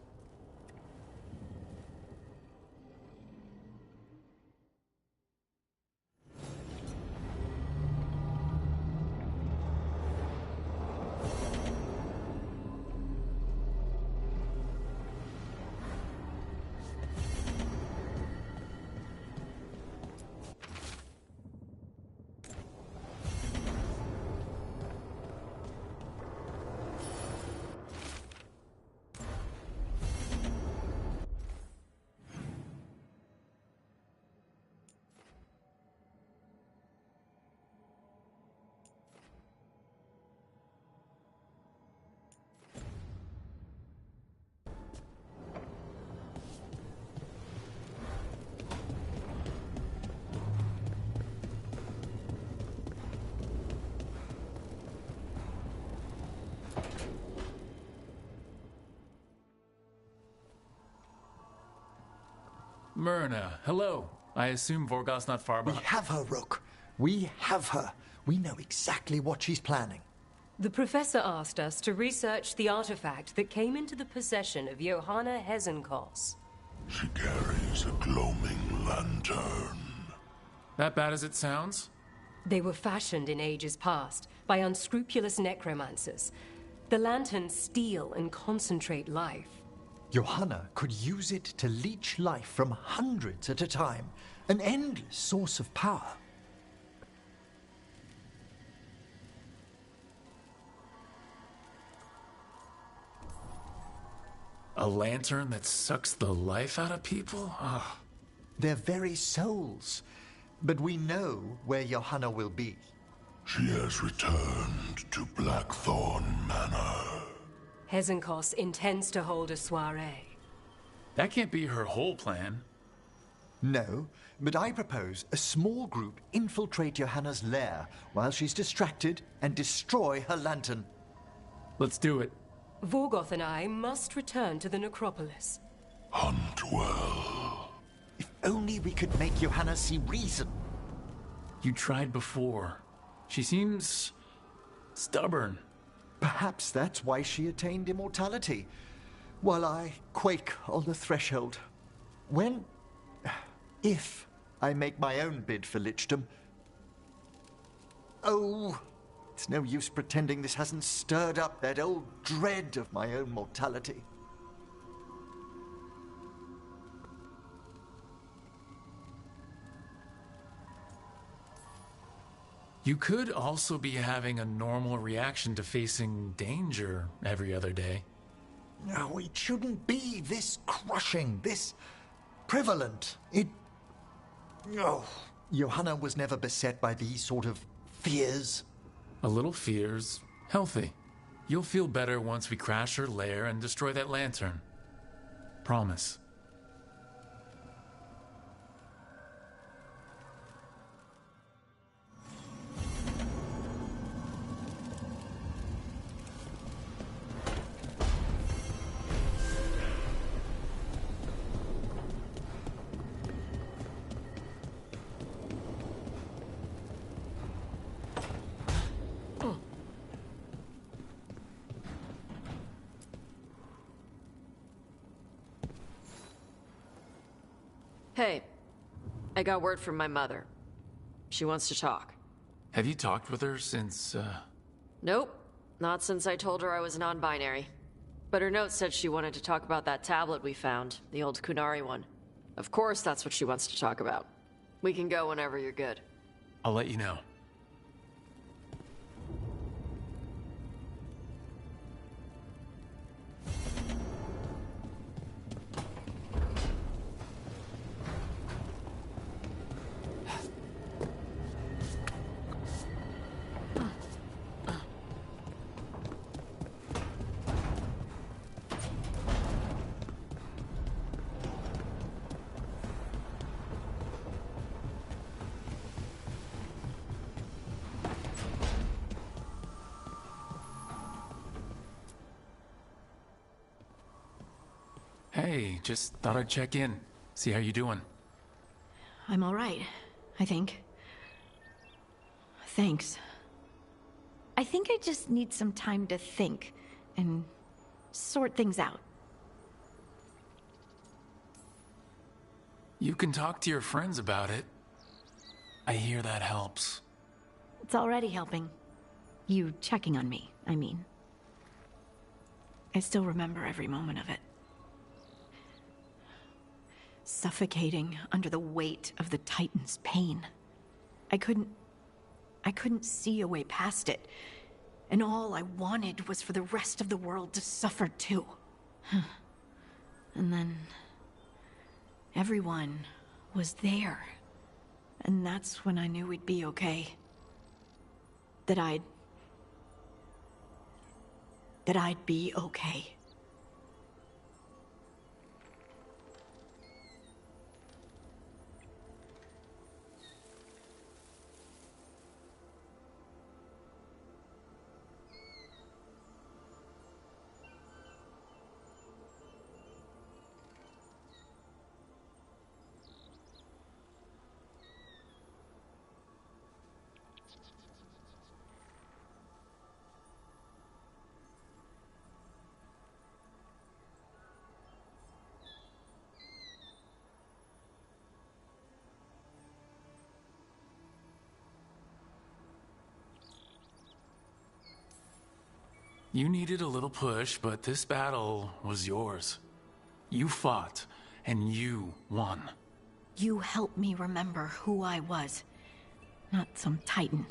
Myrna, hello. I assume Vorgoth's not far We behind. have her, Rook. We have her. We know exactly what she's planning. The professor asked us to research the artifact that came into the possession of Johanna Hesenkos. She carries a gloaming lantern. That bad as it sounds? They were fashioned in ages past by unscrupulous necromancers. The lanterns steal and concentrate life. Johanna could use it to leech life from hundreds at a time. An endless source of power. A lantern that sucks the life out of people? Ugh. Their very souls. But we know where Johanna will be. She has returned to Blackthorn Manor. Hesenkos intends to hold a soiree. That can't be her whole plan. No, but I propose a small group infiltrate Johanna's lair while she's distracted and destroy her lantern. Let's do it. Vorgoth and I must return to the necropolis. Hunt well. If only we could make Johanna see reason. You tried before. She seems stubborn. Perhaps that's why she attained immortality, while I quake on the threshold. If I make my own bid for lichdom... Oh, it's no use pretending this hasn't stirred up that old dread of my own mortality. You could also be having a normal reaction to facing danger every other day. No, it shouldn't be this crushing, this prevalent. No. Johanna was never beset by these sort of fears. A little fear's healthy. You'll feel better once we crash her lair and destroy that lantern. Promise. Hey, I got word from my mother. She wants to talk. Have you talked with her since, Nope, not since I told her I was non-binary. But her note said she wanted to talk about that tablet we found, the old Kunari one. Of course that's what she wants to talk about. We can go whenever you're good. I'll let you know. Hey, just thought I'd check in. See how you doing. I'm all right, I think. Thanks. I think I just need some time to think and sort things out. You can talk to your friends about it. I hear that helps. It's already helping. You checking on me, I mean. I still remember every moment of it. Suffocating under the weight of the Titan's pain. I couldn't see a way past it. And all I wanted was for the rest of the world to suffer too. And then everyone was there. And that's when I knew we'd be okay. That I'd be okay. You needed a little push, but this battle was yours. You fought, and you won. You helped me remember who I was. Not some titan,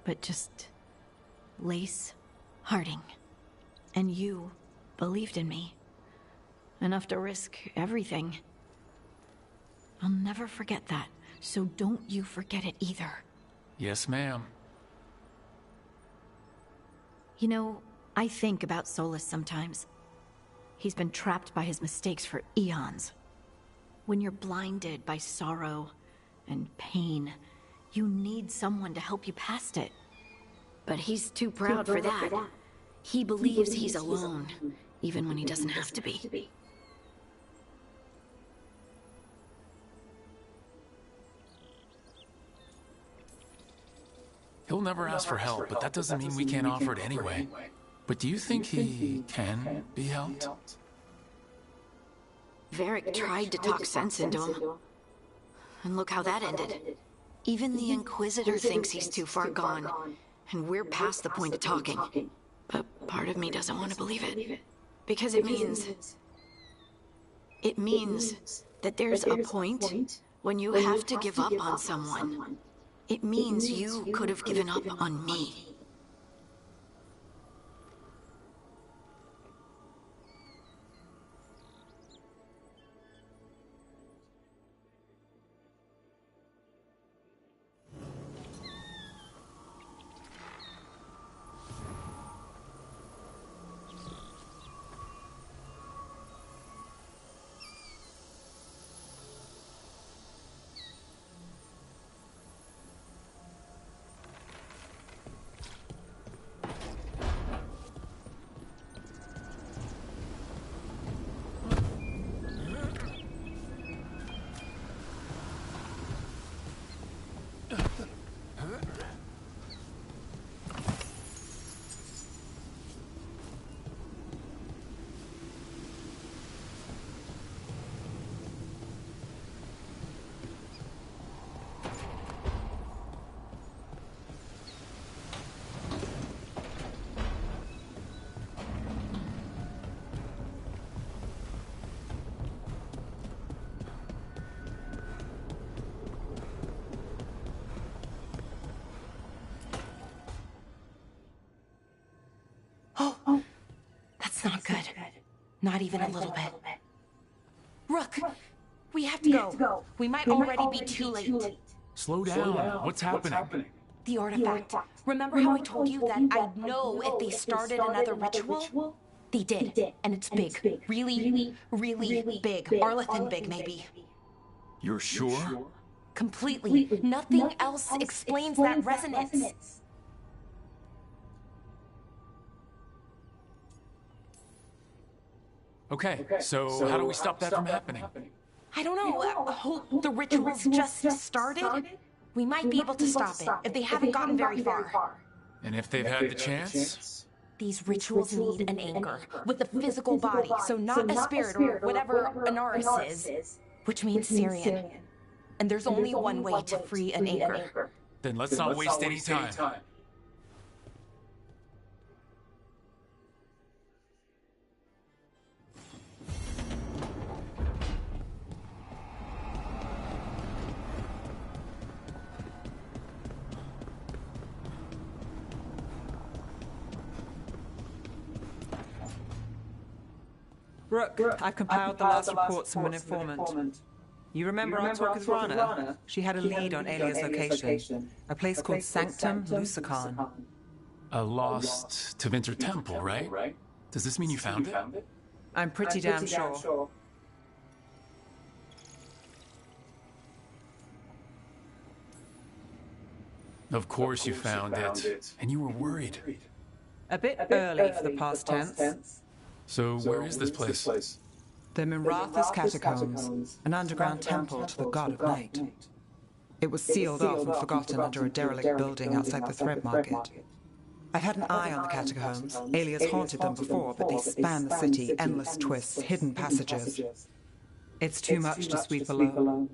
but just Lace Harding. And you believed in me. Enough to risk everything. I'll never forget that, so don't you forget it either. Yes, ma'am. You know, I think about Solus sometimes. He's been trapped by his mistakes for eons. When you're blinded by sorrow and pain, you need someone to help you past it. But he's too proud for that. He believes he's alone, even when he doesn't have to be. He'll never ask for help, but that doesn't mean we can't offer it anyway. But do you think he can be helped? Varric tried to talk sense into him. And look how that ended. Even the Inquisitor thinks he's too far gone, and we're past the point of talking. But part of me doesn't want to believe it. Because it means that there's a point when you have to give up on someone. It means you could have given up on me. That's not good. Not even a little bit. Rook, we have to go. We might already be too late. Slow down. What's happening? The artifact. Remember how I told you that I'd know if they started another ritual? They did, and it's big. Really, really big. Arlethan big, maybe. You're sure? Completely. Nothing else explains that resonance. Okay, so how do we stop that from happening? I don't know. The ritual's just started. We might be able to stop it if they haven't gotten very far. And if they've had the chance? These rituals need an anchor with a physical body, so not a spirit or whatever Anaris is, which means Syrian. And there's only one way to free an anchor. Then let's not waste any time. Rook, I've compiled the last reports from an informant. You remember our talk with Rana? She had a lead on Alia's location, a place called Sanctum Lucican. A lost Tevinter temple, right? Does this mean you found it? I'm pretty damn sure. Of course you found it, and you were worried. A bit early for the past tense. So where is this place? The Minratha's Catacombs, an underground temple to the god of night. It was sealed off and forgotten under a derelict building outside the Thread Market. I've had an eye on the catacombs. Alias haunted them before, but they span the city, endless twists, hidden passages. It's too much to sweep alone.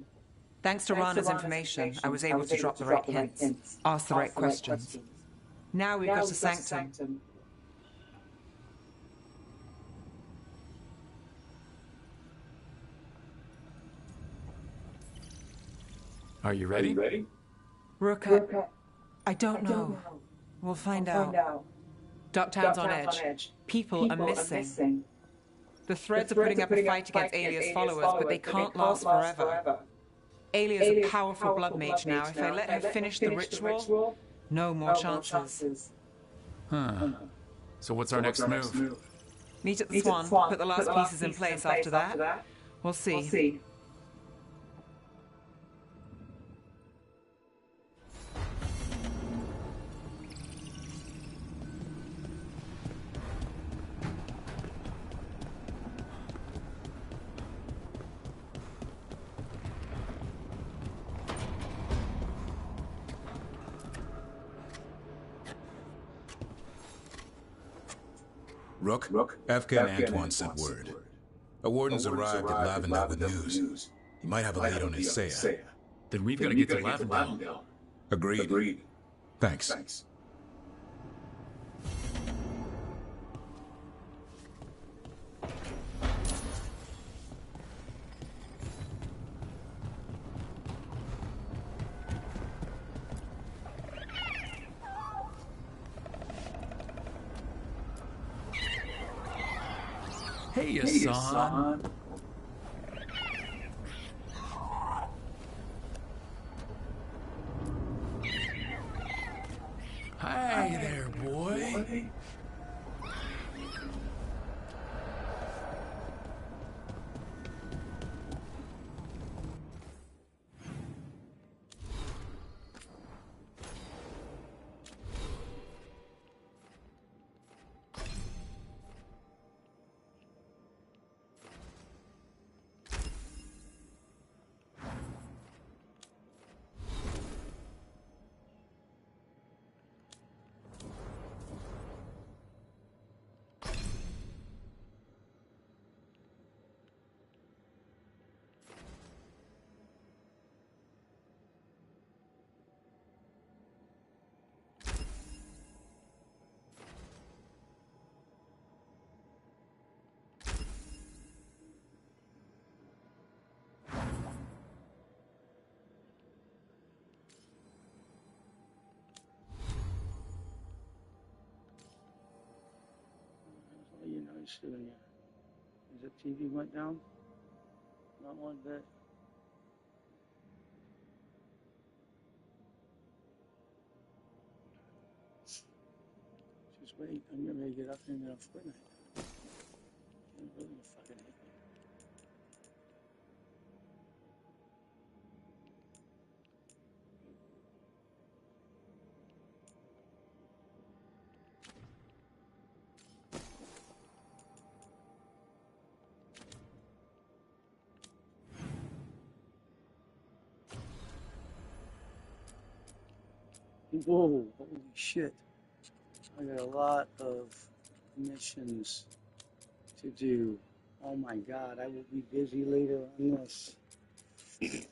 Thanks to Rana's information, I was able to drop the right hints, ask the right questions. Now we've got a Sanctum. Are you ready? Rook, I don't know. We'll find out. Ducktown's on edge. People are missing. The Threads are putting up a fight against Alia's followers, but they can't last forever. Alia's a powerful blood mage now. If I let her finish the ritual, no more chances. Huh. So what's our next move? Meet at the Swan, put the last pieces in place after that. We'll see. Rook, Efka and Antoine sent word. A warden's arrived at Lavendel with news. He might have a lead on his Saya. Then we've got to get to Lavendel. Agreed. Thanks. Hey, Hassan. Hi there, boy. You know, he's doing you. The TV went down? Not one bit. Just wait. I'm getting ready to get up and get on Fortnite. You're really gonna fucking hate me. Whoa, holy shit. I got a lot of missions to do. Oh my god, I will be busy later on this. This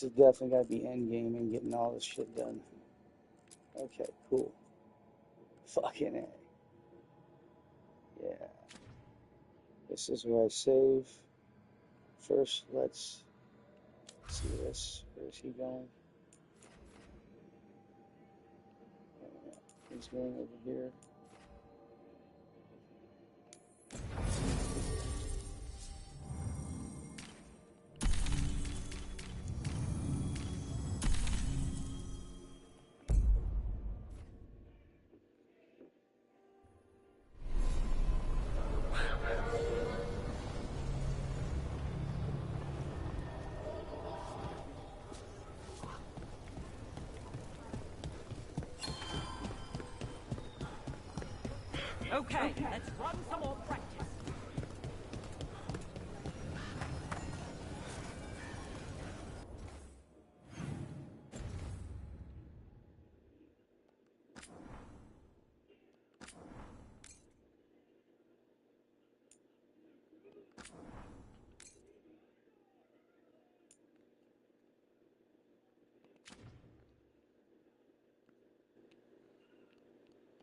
is definitely got to be endgame and getting all this shit done. Okay, cool. Fucking A. Yeah. This is where I save. First, let's see this. Where's he going? He's going over here. Okay, let's run some more practice.